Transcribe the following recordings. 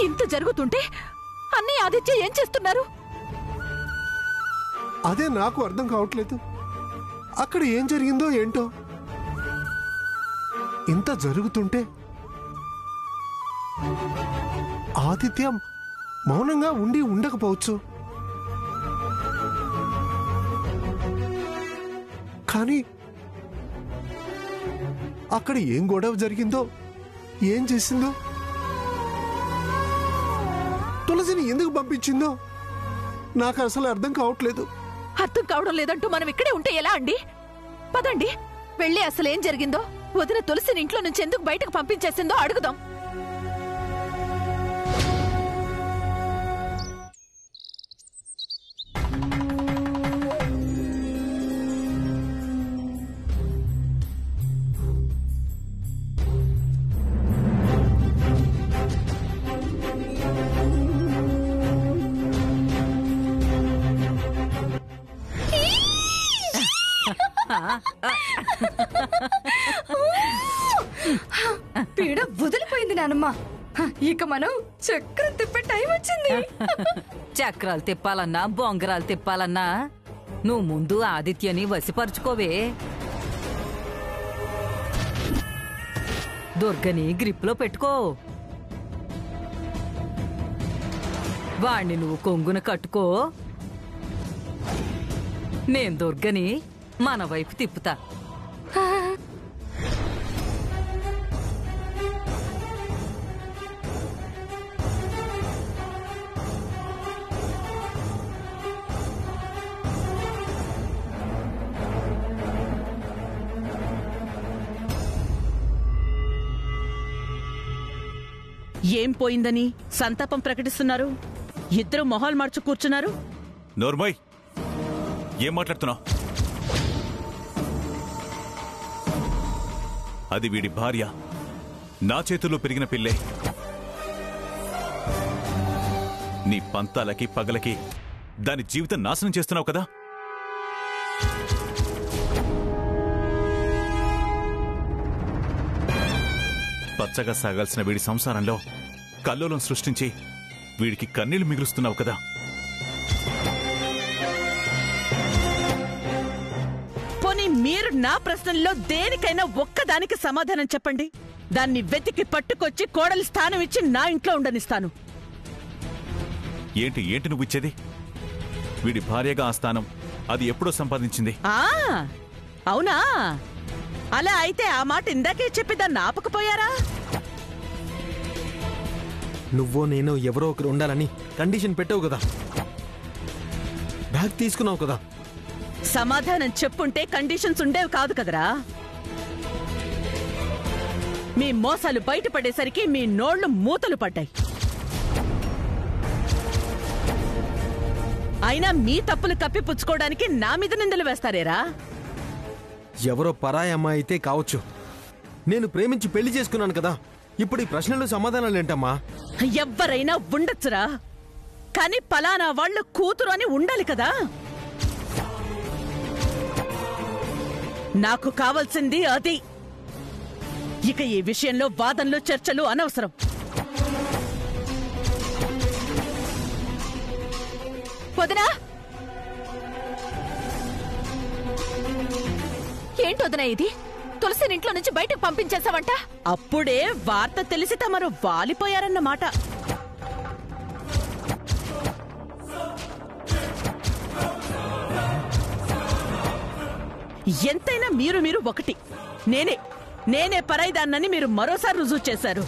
ఇంత జరుగుతుంటే అన్నయ్య ఆదిత్య ఏం చేస్తున్నారు? అదే నాకు అర్థం కావట్లేదు. అక్కడ ఏం జరిగిందో ఏంటో. ఇంత జరుగుతుంటే ఆదిత్య మౌనంగా ఉండి ఉండకపోవచ్చు, కానీ అక్కడ ఏం గొడవ జరిగిందో, ఏం చేసిందో, తులసిని ఎందుకు పంపించిందో నాకు అసలు అర్థం కావట్లేదు. అర్థం కావడం లేదంటూ మనం ఇక్కడే ఉంటే ఎలా అండి? పదండి, వెళ్ళి అసలేం జరిగిందో, వదిన తులసిని ఇంట్లో నుంచి ఎందుకు బయటకు పంపించేసిందో అడుగుదాం. పీడ వదిలిపోయింది నానమ్మ. ఇక మనం చక్రం తిప్పే టైం వచ్చింది. చక్రాలు తిప్పాలన్నా బొంగరాలు తిప్పాలన్నా నువ్వు ముందు ఆదిత్యని వసిపరుచుకోవే. దుర్గని గ్రిప్లో పెట్టుకో. వాణ్ణి నువ్వు కొంగున కట్టుకో. నేను దుర్గని మన వైపు తిప్పుతా. ఏం పోయిందని సంతాపం ప్రకటిస్తున్నారు? ఇద్దరు మొహాలు మార్చు కూర్చున్నారు. నోర్మయ్, ఏం మాట్లాడుతున్నావు? అది వీడి భార్య, నా చేతుల్లో పెరిగిన పిల్లే. నీ పంతాలకి పగలకి దాని జీవితం నాశనం చేస్తున్నావు కదా. పచ్చగా సాగాల్సిన వీడి సంసారంలో కల్లోలం సృష్టించి వీడికి కన్నీళ్లు మిగులుస్తున్నావు కదా. పోనీ మీరు నా ప్రశ్నల్లో దేనికైనా ఒక్కదానికి సమాధానం చెప్పండి. దాన్ని వెతికి పట్టుకొచ్చి కోడలి స్థానం ఇచ్చి నా ఇంట్లో ఉండనిస్తాను. ఏంటి ఏంటి నువ్వు ఇచ్చేది? వీడి భార్యగా ఆ స్థానం అది ఎప్పుడో సంపాదించింది. అవునా? అలా అయితే ఆ మాట ఇందాకే చెప్పి దాన్ని ఆపకపోయారా? నువ్వో నేను ఎవరో ఒకరు ఉండాలని కండిషన్ పెట్టావు కదా. బ్యాగ్ తీసుకున్నావు కదా. సమాధానం చెప్పుంటే కండిషన్స్ ఉండేవి కాదు కదరా. మీ మోసాలు బయటపడేసరికి మీ నోళ్లు మూతలు పడ్డాయి. అయినా మీ తప్పులు కప్పిపుచ్చుకోవడానికి నా మీద నిందలు వేస్తారేరా? ఎవరో పరాయి అమ్మాయి అయితే కావచ్చు. నేను ప్రేమించి పెళ్లి చేసుకున్నాను కదా. ఇప్పుడు ఈ ప్రశ్నలు సమాధానాలు ఏంటమ్మా? ఎవ్వరైనా ఉండొచ్చురా, కానీ పలానా వాళ్ళ కూతురు అని ఉండాలి కదా. నాకు కావాల్సింది అది. ఇక ఈ విషయంలో వాదనలు చర్చలు అనవసరం. వదినా, ఏంటొదినా ఇది? తులసిని ఇంట్లో నుంచి బయటకు పంపించేసావంట. అప్పుడే వార్త తెలిసి తమరు వాలిపోయారన్నమాట. ఎంతైనా మీరు ఒకటి. నేనే పరాయిదాన్నని మీరు మరోసారి రుజువు చేశారు.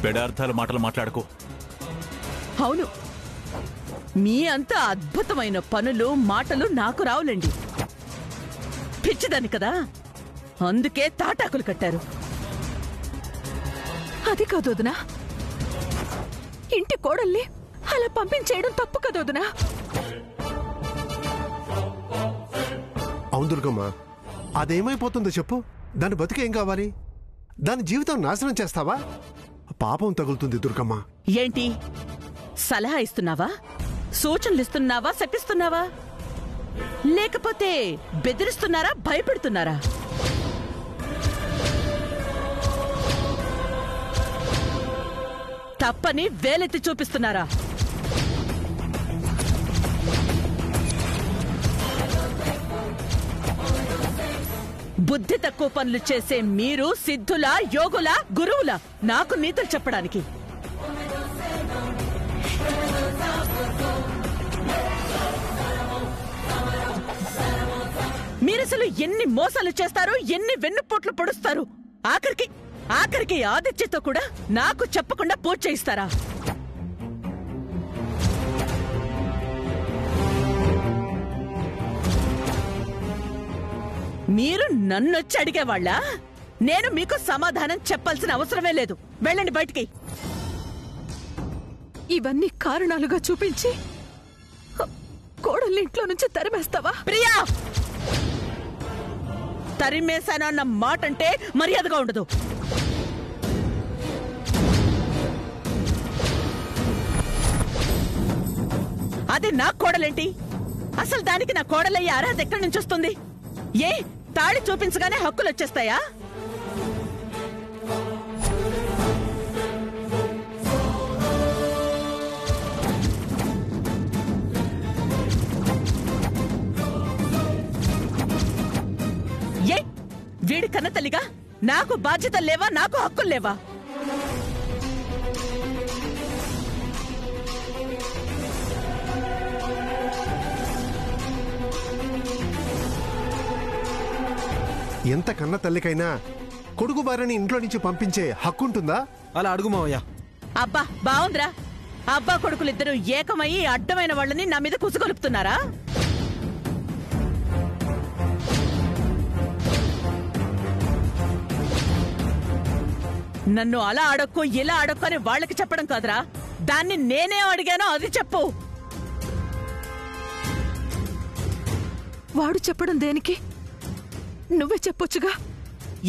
పెడార్థాల మాటలు మాట్లాడుకో. అవును, మీ అంత అద్భుతమైన పనులు మాటలు నాకు రావులండి. పిచ్చిదాన్ని కదా, అందుకే తాటాకులు కట్టారు. అది కాదు వదినా, ఇంటి కోడల్ని అలా పంపించేయడం తప్పు కదా వదినా. అవును దుర్గమ్మ, అదేమైపోతుందో చెప్పు. దాని బతికేం కావాలి? దాని జీవితం నాశనం చేస్తావా? పాపం తగులుతుంది దుర్గమ్మ. ఏంటి సలహా ఇస్తున్నావా? సూచనలిస్తున్నావా? శపిస్తున్నావా? లేకపోతే బెదిరిస్తున్నారా? భయపెడుతున్నారా? తప్పని వేలెత్తి చూపిస్తున్నారా? బుద్ధి తక్కువ పనులు చేసే మీరు సిద్ధులా, యోగులా, గురువులా నాకు నీతులు చెప్పడానికి? మీరసలు ఎన్ని మోసాలు చేస్తారు, ఎన్ని వెన్నుపోట్లు పొడుస్తారు? ఆఖరికి ఆదిత్యతో కూడా నాకు చెప్పకుండా పూజ చేయిస్తారా? మీరు నన్నొచ్చి అడిగేవాళ్ళా? నేను మీకు సమాధానం చెప్పాల్సిన అవసరమే లేదు. వెళ్ళండి బయటికి. ఇవన్నీ కారణాలుగా చూపించి కోడల్ని ఇంట్లో నుంచి తరిమేస్తావా? ప్రియా, తరిమేశానన్న మాట అంటే మర్యాదగా ఉండదు. అది నా కోడలేంటి? అసలు దానికి నా కోడలయ్యే అర్హత ఎక్కడి నుంచి వస్తుంది? ఏ తాళి చూపించగానే హక్కులు వచ్చేస్తాయా? ఏ వీడి కన్న తల్లిగా నాకు బాధ్యతలు లేవా? నాకు హక్కులు లేవా? ఎంత కన్న తల్లికైనా కొడుకు భార్యని ఇంట్లో నుంచి పంపించే హక్కుంటుందా? అలా అడుగు మావయ్య. అబ్బా బావుందిరా. అబ్బా కొడుకులిద్దరూ ఏకమయ్యి అడ్డమైన వాళ్ళని నా మీద కుసుగొలుపుతున్నారా? నన్ను అలా అడక్కు, ఇలా అడక్కు అని వాళ్ళకి చెప్పడం కాదురా. దాన్ని నేనే అడిగానో అది చెప్పు. వాడు చెప్పడం దేనికి? నువ్వే చెప్పొచ్చుగా.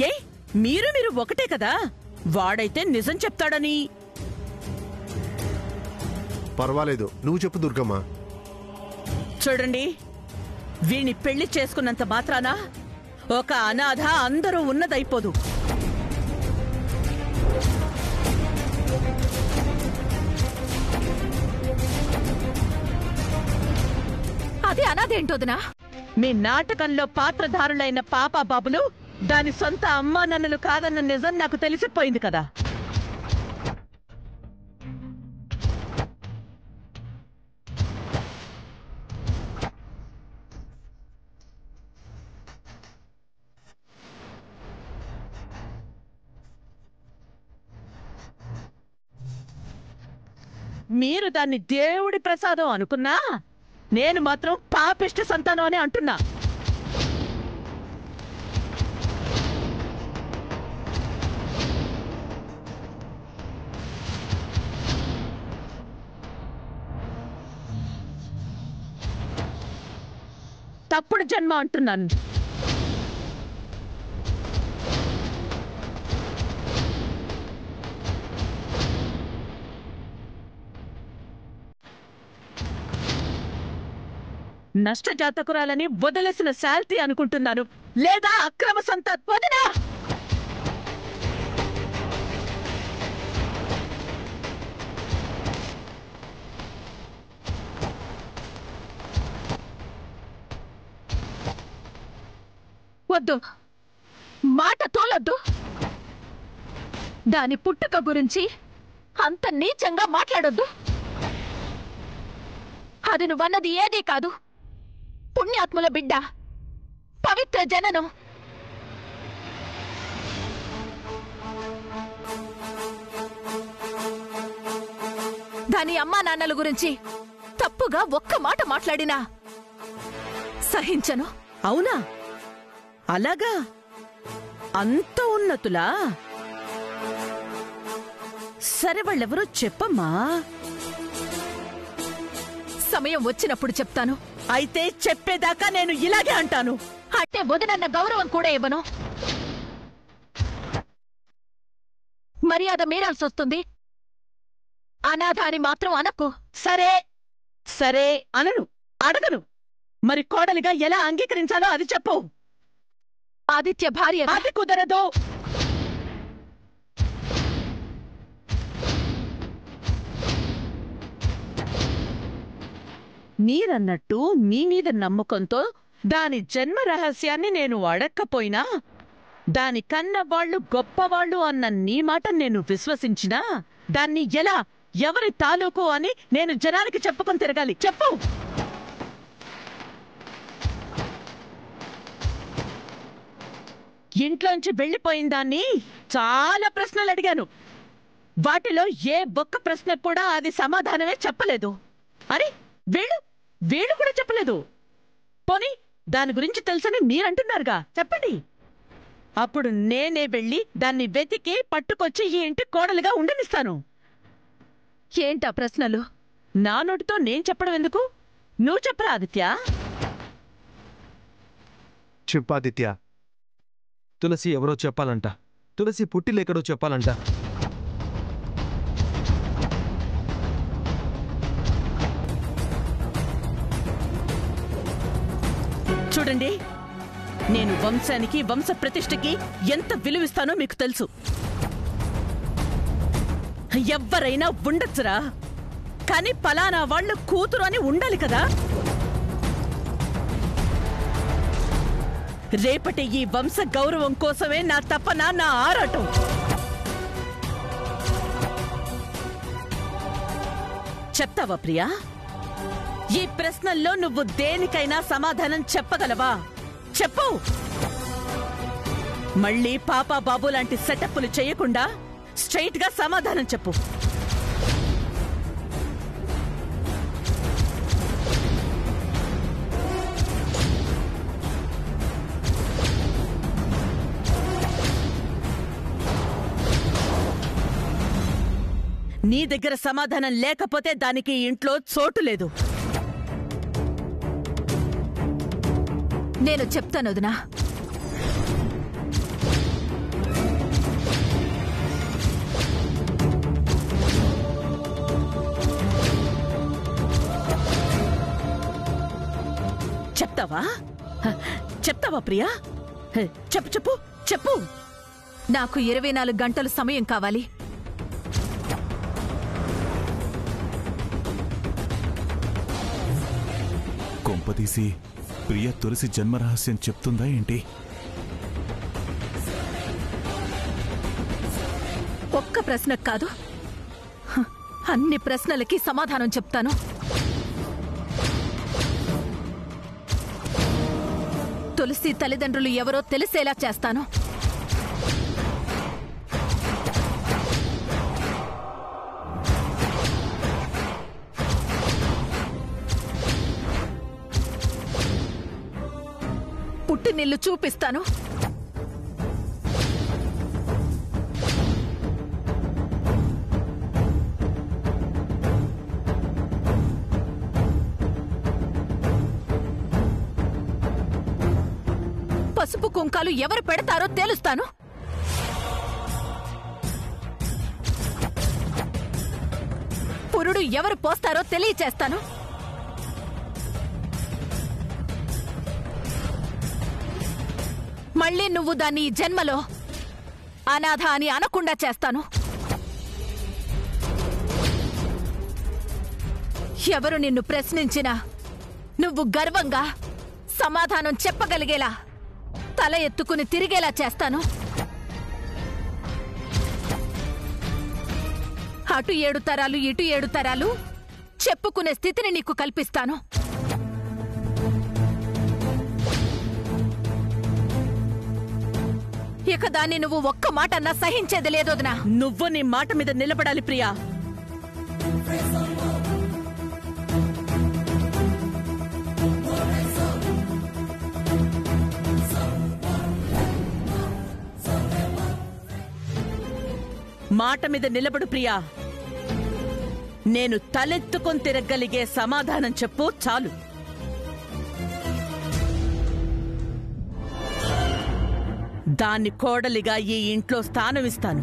ఏ మీరు ఒకటే కదా. వాడైతే నిజం చెప్తాడని. పర్వాలేదు, నువ్వు చెప్పు దుర్గమ్మ. చూడండి, వీణ్ణి పెళ్లి చేసుకున్నంత మాత్రాన ఒక అనాథ అందరూ ఉన్నదైపోదు. అది అనాథేంటోదనా? మీ నాటకంలో పాత్రధారులైన పాపా బాబులు దాని సొంత అమ్మా నన్నులు కాదన్న నిజం నాకు తెలిసిపోయింది కదా. మీరు దాన్ని దేవుడి ప్రసాదం అనుకున్నా, నేను మాత్రం పాపిష్ట సంతానం అని అంటున్నా. తప్పుడు జన్మ అంటున్నాను. నష్టజాతకురాలని వదిలేసిన శాల్తీ అనుకుంటున్నాను, లేదా అక్రమ సంతాత్మదినా? వద్దు, మాట తోలొద్దు. దాని పుట్టుక గురించి అంత నీచంగా మాట్లాడొద్దు. అది నువ్వన్నది ఏదీ కాదు. పుణ్యాత్ముల బిడ్డ, పవిత్ర జననం. దాని అమ్మా నాన్నల గురించి తప్పుగా ఒక్క మాట మాట్లాడినా సహించను. అవునా? అలాగా? అంత ఉన్నతులా? సరే, వాళ్ళెవరో చెప్పమ్మా. సమయం వచ్చినప్పుడు చెప్తాను. అయితే చెప్పేదాకా నేను ఇలాగే అంటాను. అంటే వదినన్న గౌరవం కూడా ఇవ్వను. మర్యాద మీరాల్సి వస్తుంది. అనాథ అని మాత్రం అనకు. సరే సరే అనను, అడగను. మరి కోడలిగా ఎలా అంగీకరించాలో అది చెప్పు. ఆదిత్య భార్య. అది కుదరదు. మీరన్నట్టు మీ మీద నమ్మకంతో దాని జన్మ రహస్యాన్ని నేను అడక్కపోయినా దాని కన్నవాళ్లు గొప్పవాళ్లు అన్న నీ మాట నేను విశ్వసించినా దాన్ని ఎలా ఎవరి తాలూకు అని నేను జనానికి చెప్పుకొని తిరగాలి? చెప్పు. ఇంట్లోంచి వెళ్లిపోయిన దాన్ని చాలా ప్రశ్నలు అడిగాను. వాటిలో ఏ ఒక్క ప్రశ్న కూడా అది సమాధానమే చెప్పలేదు. అరే వీళ్ళు కూడా చెప్పలేదు. పోనీ దాని గురించి తెలుసని మీరంటున్నారుగా, చెప్పండి. అప్పుడు నేనే వెళ్ళి దాన్ని వెతికి పట్టుకొచ్చి ఈ ఇంటి కోడలుగా ఉండనిస్తాను. ఏంటా ప్రశ్నలు? నా నోటితో నేను చెప్పడం ఎందుకు? నువ్వు చెప్పరా ఆదిత్య? చెప్పాదిత్య. తులసి ఎవరో చెప్పాలంట. తులసి పుట్టిలేకడో చెప్పాలంట. చూడండి, నేను వంశానికి వంశ ప్రతిష్టకి ఎంత విలువిస్తానో మీకు తెలుసు. ఎవ్వరైనా ఉండొచ్చురా, కానీ పలానా వాళ్ళు కూతురు అని ఉండాలి కదా. రేపటి ఈ వంశ గౌరవం కోసమే నా తపన, నా ఆరాటం. చెప్తావా ప్రియా? ఈ ప్రశ్నల్లో నువ్వు దేనికైనా సమాధానం చెప్పగలవా? చెప్పు. మళ్ళీ పాపా బాబు లాంటి సెటప్పులు చేయకుండా స్ట్రైట్ గా సమాధానం చెప్పు. నీ దగ్గర సమాధానం లేకపోతే దానికి ఇంట్లో చోటు లేదు. నేను చెప్తాను వదినా. చెప్తావా? చెప్తావా ప్రియా? చెప్పు చెప్పు చెప్పు. నాకు 24 గంటలు సమయం కావాలి. కొంపదీసి ప్రియ తులసి జన్మరహస్యం చెప్తుందా ఏంటి? ఒక్క ప్రశ్న కాదు, అన్ని ప్రశ్నలకి సమాధానం చెప్తాను. తులసి తల్లిదండ్రులు ఎవరో తెలిసేలా చేస్తాను. పుట్టినిల్లు చూపిస్తాను. పసుపు కుంకాలు ఎవరు పెడతారో తేలుస్తాను. పురుడు ఎవరు పోస్తారో తెలియచేస్తాను. మళ్ళీ నువ్వు దాన్ని ఈ జన్మలో అనాథ అని అనకుండా చేస్తాను. ఎవరు నిన్ను ప్రశ్నించినా నువ్వు గర్వంగా సమాధానం చెప్పగలిగేలా తల ఎత్తుకుని తిరిగేలా చేస్తాను. అటు 7 తరాలు ఇటు 7 తరాలు చెప్పుకునే స్థితిని నీకు కల్పిస్తాను. ఇక దాన్ని నువ్వు ఒక్క మాట అన్నా సహించేది లేదోదనా. నువ్వు నీ మాట మీద నిలబడాలి ప్రియా. మాట మీద నిలబడు ప్రియా. నేను తలెత్తుకొని తిరగలిగే సమాధానం చెప్పు చాలు. దాన్ని కోడలిగా ఈ ఇంట్లో స్థానమిస్తాను.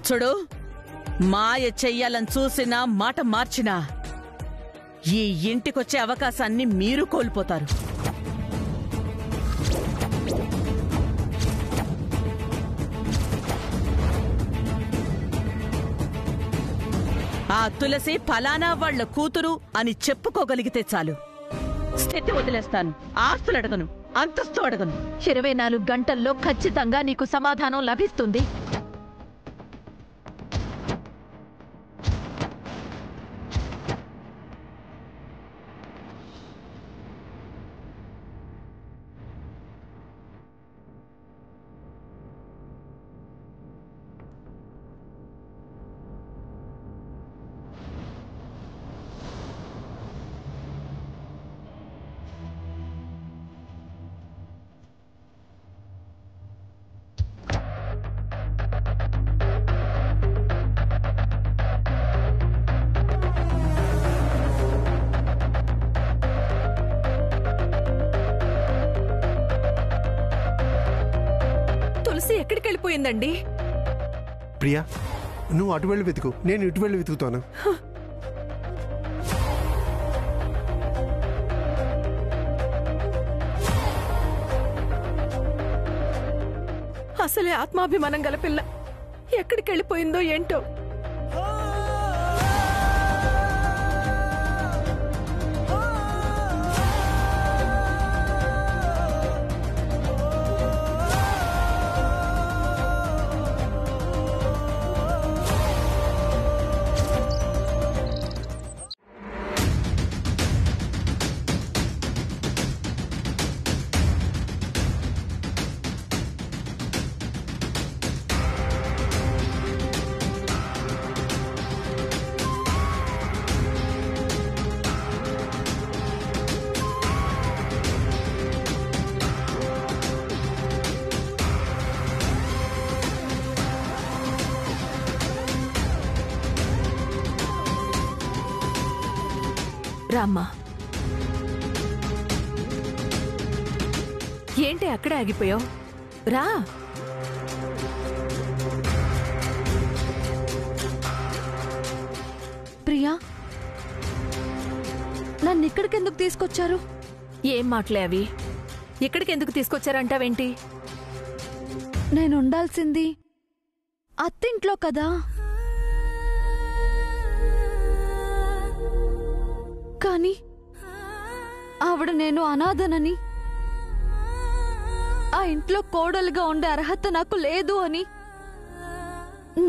చూడు, మాయ చెయ్యాలని చూసినా మాట మార్చినా ఈ ఇంటికొచ్చే అవకాశాన్ని మీరు కోల్పోతారు. ఆ తులసి ఫలానా వాళ్ల కూతురు అని చెప్పుకోగలిగితే చాలు. స్థితి వదిలేస్తాను, ఆస్తులు అడగను, అంతస్తు అడగను. 24 గంటల్లో ఖచ్చితంగా నీకు సమాధానం లభిస్తుంది. ఎక్కడికి వెళ్ళిపోయిందండి? ప్రియా, నువ్వు అటు వెళ్ళి వెతుకు, నేను ఇటు వెళ్ళి వెతుకుతాను. అసలే ఆత్మాభిమానం గల పిల్ల ఎక్కడికి వెళ్ళిపోయిందో ఏంటో. రామ్మా. ఏంటి అక్కడే ఆగిపోయావు? రా. ప్రియా, నన్ను ఇక్కడికి ఎందుకు తీసుకొచ్చారు? ఏం మాటలే అవి? ఇక్కడికి ఎందుకు తీసుకొచ్చారంటావేంటి? నేను ఉండాల్సింది అత్తింట్లో కదా. కానీ ఆవిడ నేను అనాథనని, ఆ ఇంట్లో కోడలుగా ఉండే అర్హత నాకు లేదు అని,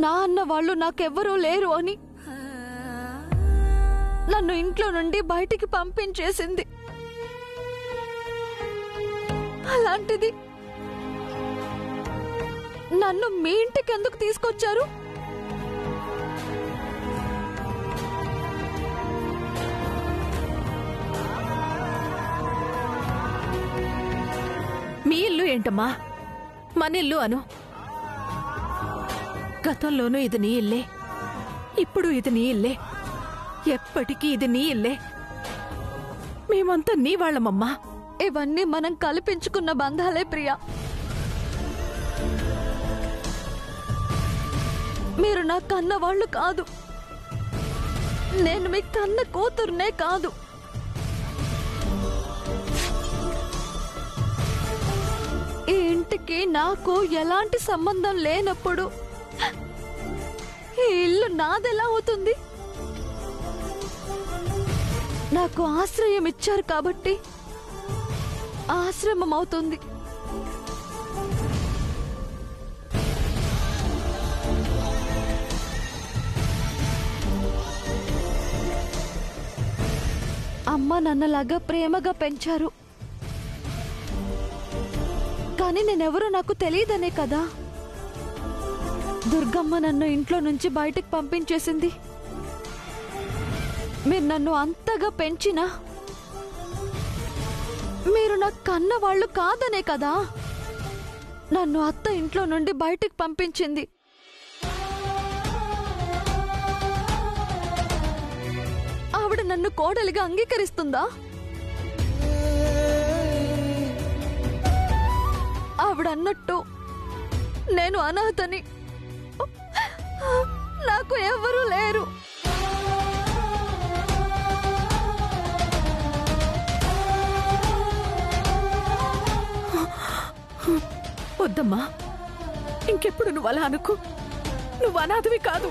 నా అన్న వాళ్ళు నాకెవ్వరూ లేరు అని నన్ను ఇంట్లో నుండి బయటికి పంపించేసింది. అలాంటిది నన్ను మీ ఇంటికి ఎందుకు తీసుకొచ్చారు? మీ ఇల్లు ఏంటమ్మా? మన ఇల్లు అను. గతంలోనూ ఇది నీ ఇల్లే, ఇప్పుడు ఇది నీ ఇల్లే, ఎప్పటికీ ఇది నీ ఇల్లే. మేమంతా నీ వాళ్ళమమ్మా. ఇవన్నీ మనం కల్పించుకున్న బంధాలే ప్రియా. మీరు నా కన్న వాళ్ళు కాదు, నేను మీ కన్న కూతుర్నే కాదు. ఈ ఇంటికి నాకు ఎలాంటి సంబంధం లేనప్పుడు ఈ ఇల్లు నాదెలా అవుతుంది? నాకు ఆశ్రయం ఇచ్చారు కాబట్టి ఆశ్రమం అవుతుంది. అమ్మ నన్నలాగా ప్రేమగా పెంచారు, కానీ నేనెవరో నాకు తెలియదనే కదా దుర్గమ్మ నన్ను ఇంట్లో నుంచి బయటకు పంపించేసింది. మీరు నన్ను అంతగా పెంచినా మీరు నా కన్న వాళ్ళు కాదనే కదా నన్ను అత్త ఇంట్లో నుండి బయటకు పంపించింది. ఆవిడ నన్ను కోడలిగా అంగీకరిస్తుందా? ఆవిడన్నట్టు నేను అనాథని, నాకు ఎవరూ లేరు. వద్దమ్మా, ఇంకెప్పుడు నువ్వు అలా అనుకు. నువ్వు అనాథవి కాదు.